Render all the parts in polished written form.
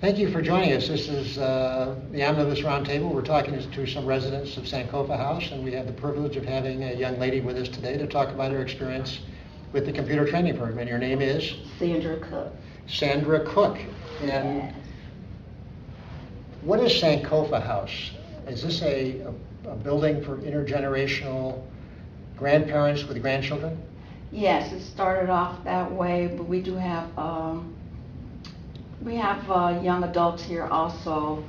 Thank you for joining us. This is the Omnibus Roundtable. We're talking to some residents of Sankofa House, and we have the privilege of having a young lady with us today to talk about her experience with the computer training program. And your name is? Sandra Cook. Sandra Cook. And Yes. what is Sankofa House? Is this a building for intergenerational grandparents with grandchildren? Yes, it started off that way, but we do have young adults here also.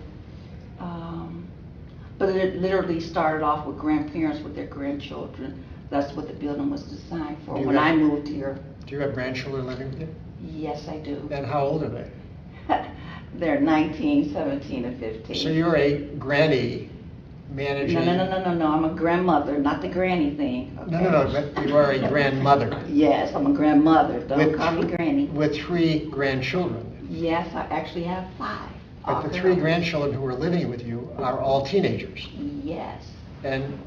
But it literally started off with grandparents with their grandchildren. That's what the building was designed for. When I moved here. Do you have grandchildren living with you? Yes, I do. And how old are they? They're 19, 17, and 15. So you're a granny managing... No, I'm a grandmother, not the granny thing. Okay? No, but you are a grandmother. Yes, I'm a grandmother. Don't call me granny. With 3 grandchildren. Yes, I actually have 5. But the 3 grandchildren who are living with you are all teenagers. Yes. And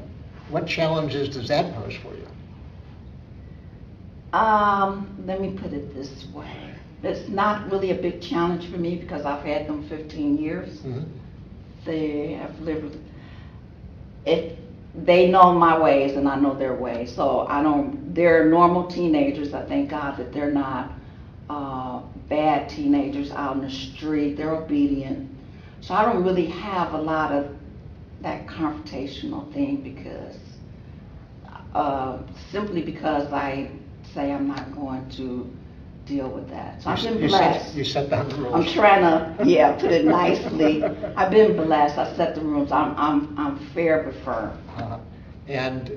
what challenges does that pose for you? Let me put it this way. It's not really a big challenge for me because I've had them 15 years. Mm-hmm. They have lived, they know my ways and I know their ways. So they're normal teenagers. I thank God that they're not bad teenagers out in the street. They're obedient. So I don't really have a lot of that confrontational thing simply because I say I'm not going to deal with that. So I've been blessed. You set down the rules. I'm trying to, put it nicely. I've been blessed. I set the rules. I'm fair but firm. And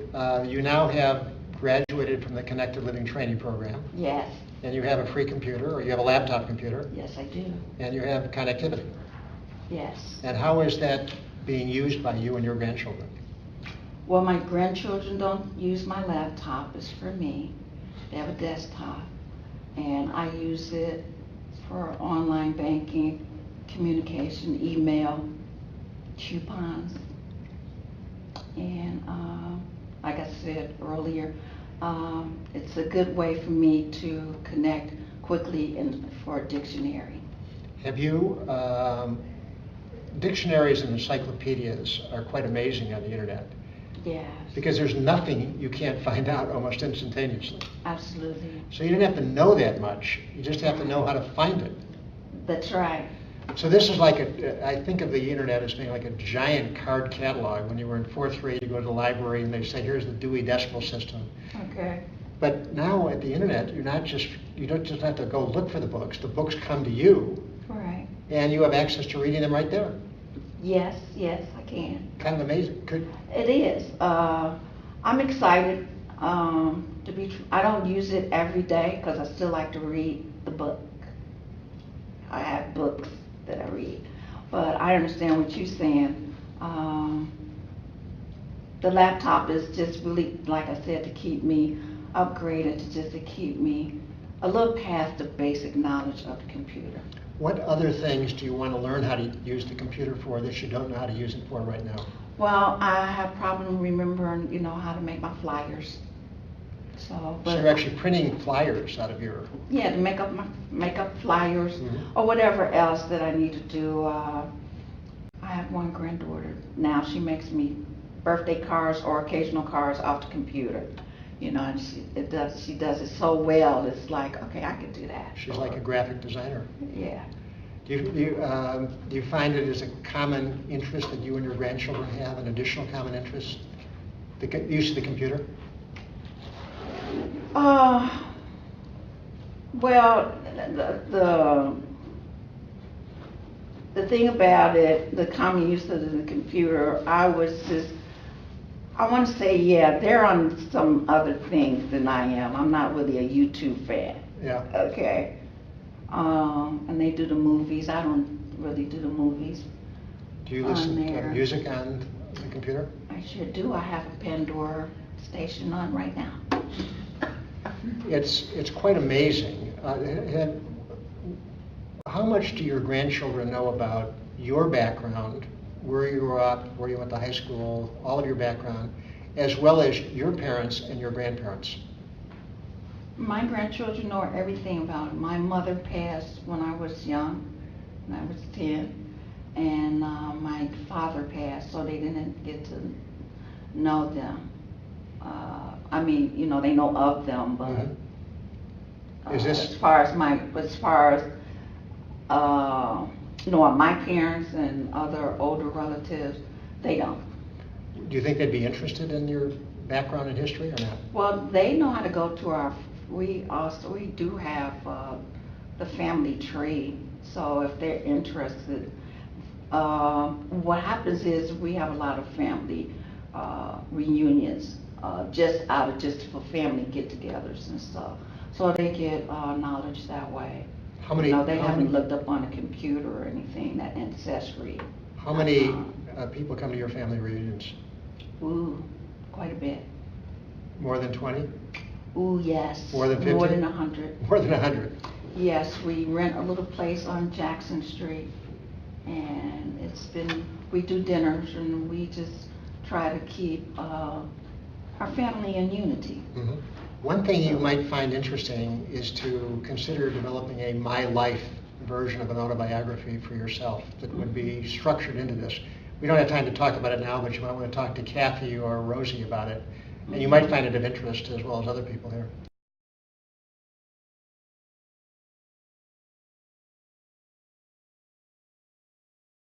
you now have graduated from the Connected Living Training Program. Yes. And you have a free computer, or you have a laptop computer. Yes, I do. And you have connectivity. Yes. And how is that being used by you and your grandchildren? Well, my grandchildren don't use my laptop. It's for me. They have a desktop. And I use it for online banking, communication, email, coupons. And like I said earlier, it's a good way for me to connect quickly for a dictionary. Have you, dictionaries and encyclopedias are quite amazing on the internet. Yes. Because there's nothing you can't find out almost instantaneously. Absolutely. So you don't have to know that much, you just have to know how to find it. That's right. So this is like I think of the internet as being like a giant card catalog. When you were in 4th grade, you go to the library and they say, here's the Dewey Decimal System. Okay. But now at the internet, you don't just have to go look for the books come to you. Right. And you have access to reading them right there. Yes, I can. Kind of amazing. It is. I'm excited I don't use it every day because I still like to read the book. I have books that I read. But I understand what you're saying. The laptop is just really, like I said, to keep me upgraded, to keep me a little past the basic knowledge of the computer. What other things do you want to learn how to use the computer for that you don't know how to use it for right now? Well, I have problem remembering, how to make my flyers. So you're actually printing flyers out of your... Yeah, to make up flyers, mm-hmm. or whatever else that I need to do. I have one granddaughter now. She makes me birthday cards or occasional cards off the computer. And she does it so well. It's like, okay, I can do that. She's like a graphic designer. Yeah. Do you find it as a common interest that you and your grandchildren have, an additional common interest, the use of the computer? Well, the thing about it, the common use of the computer, I want to say, they're on some other things than I am. I'm not really a YouTube fan. Yeah. Okay. And they do the movies. I don't really do the movies. Do you listen to music on the computer? I sure do. I have a Pandora station on right now. It's quite amazing. How much do your grandchildren know about your background, where you grew up, where you went to high school, all of your background, as well as your parents and your grandparents? My grandchildren know everything about it. My mother passed when I was young. when I was 10. And my father passed, so they didn't get to know them. I mean, you know, they know of them, but Is this as far as you know, my parents and other older relatives, they don't. Do you think they'd be interested in your background and history or not? Well, they know how to go to our. We do have the family tree. So if they're interested, what happens is we have a lot of family reunions, just for family get-togethers and stuff. So they get knowledge that way. How many? You know, they how haven't many, looked up on a computer or anything, that ancestry. How many people come to your family reunions? Ooh, quite a bit. More than 20? Ooh, yes. More than 50? More than 100. More than 100. Yes, we rent a little place on Jackson Street, and we do dinners, and we just try to keep our family in unity. Mm-hmm. One thing you might find interesting is to consider developing a My Life version of an autobiography for yourself that would be structured into this. We don't have time to talk about it now, but you might want to talk to Kathy or Rosie about it, and you might find it of interest as well as other people here.